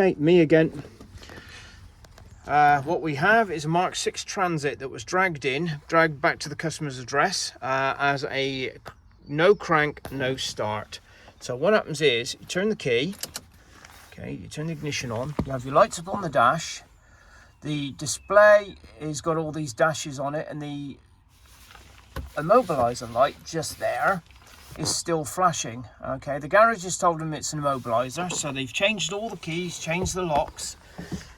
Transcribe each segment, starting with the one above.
Okay, me again. What we have is a mk6 Transit that was dragged back to the customer's address as a no crank, no start. So what happens is you turn the key, okay, you turn the ignition on, you have your lights up on the dash. The display has got all these dashes on it, and the immobilizer light just there is still flashing. Okay, the garage has told them it's an immobilizer, so they've changed all the keys, changed the locks,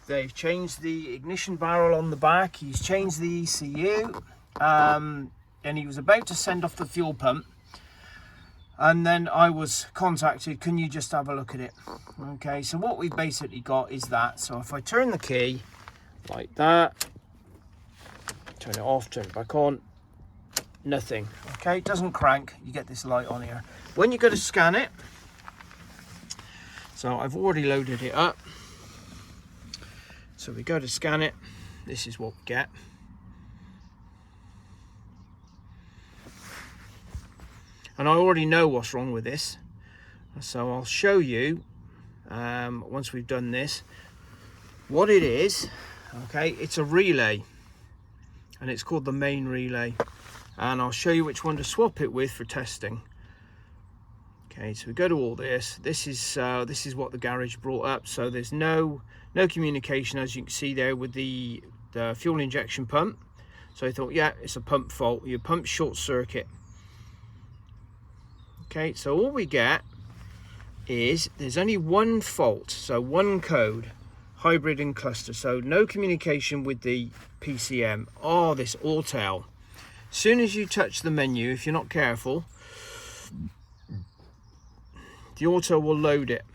they've changed the ignition barrel on the back, he's changed the ECU, and he was about to send off the fuel pump, and then I was contacted, can you just have a look at it? Okay, so what we've basically got is that. So if I turn the key like that, turn it off, turn it back on, nothing. Okay, it doesn't crank. You get this light on here when you go to scan it. So I've already loaded it up, so we go to scan it. This is what we get. And I already know what's wrong with this, so I'll show you once we've done this what it is. Okay, it's a relay, and it's called the main relay, and I'll show you which one to swap it with for testing. Okay, so we go to all this. This is what the garage brought up. So there's no communication, as you can see there, with the fuel injection pump. So I thought, yeah, it's a pump fault. Your pump short circuit. Okay, so all we get is there's only one fault, so one code, hybrid and cluster, so no communication with the PCM. Oh, this auto. As soon as you touch the menu, if you're not careful, the auto will load it.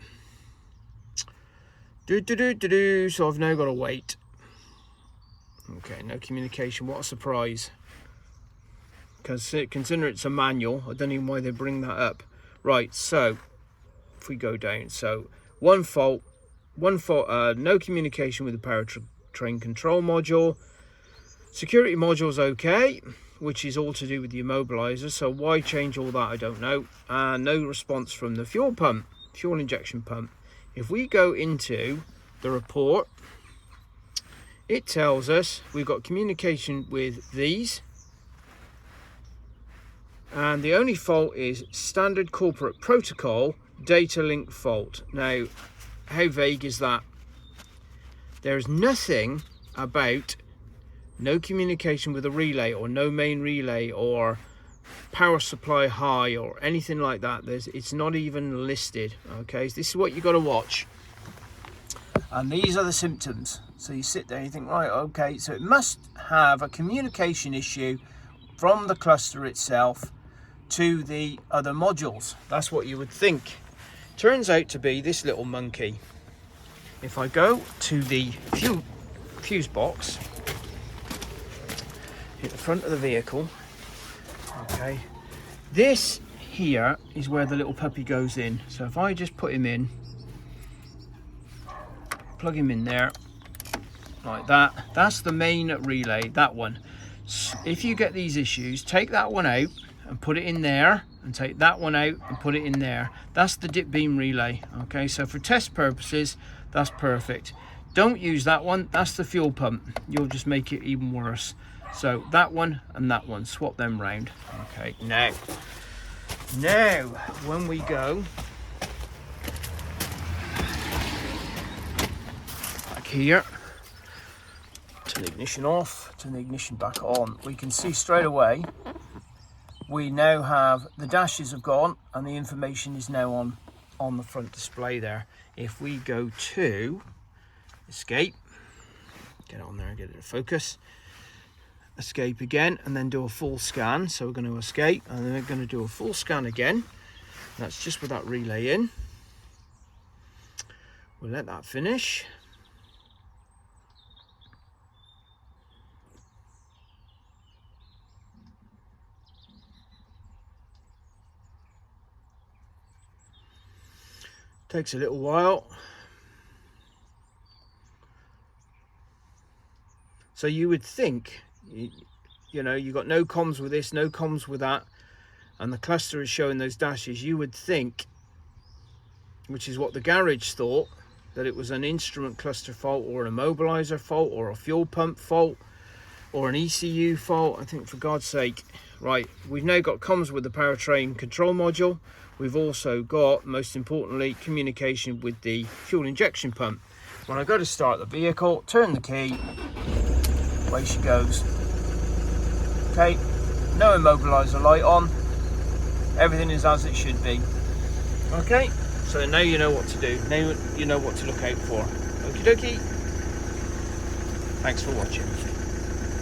So I've now got to wait. Okay, no communication. What a surprise. Because consider it's a manual, I don't know why they bring that up. Right, so if we go down, so one fault, no communication with the powertrain control module. Security module is okay, which is all to do with the immobilizer, so why change all that, I don't know. No response from the fuel injection pump. If we go into the report, it tells us we've got communication with these, and the only fault is standard corporate protocol data link fault. Now, how vague is that? There's nothing about no communication with a relay, or no main relay, or power supply high, or anything like that. It's not even listed. Okay, so this is what you got to watch, and these are the symptoms. So you sit there and you think, right, okay, so it must have a communication issue from the cluster itself to the other modules. That's what you would think. Turns out to be this little monkey. If I go to the fuse box at the front of the vehicle, okay, this here is where the little puppy goes in. So if I just put him in, plug him in there like that, that's the main relay, that one. If you get these issues, take that one out and put it in there, and take that one out and put it in there. That's the dip beam relay. Okay, so for test purposes, that's perfect. Don't use that one, that's the fuel pump. You'll just make it even worse. So that one and that one, swap them round. Okay, now when we go back here, turn the ignition off, turn the ignition back on, we can see straight away we now have the dashes have gone, and the information is now on the front display there. If we go to escape, get on there and get it to focus, escape again, and then do a full scan. So we're going to escape, and then we're going to do a full scan again. That's just with that relay in. We'll let that finish. Takes a little while. So you would think, you know, you've got no comms with this, no comms with that, and the cluster is showing those dashes. You would think, which is what the garage thought, that it was an instrument cluster fault or an immobilizer fault or a fuel pump fault or an ECU fault. I think, for God's sake. Right, we've now got comms with the powertrain control module. We've also got, most importantly, communication with the fuel injection pump. When I go to start the vehicle, turn the key, away she goes. Okay, no immobilizer light on. Everything is as it should be. Okay, so now you know what to do. Now you know what to look out for. Okie dokie. Thanks for watching.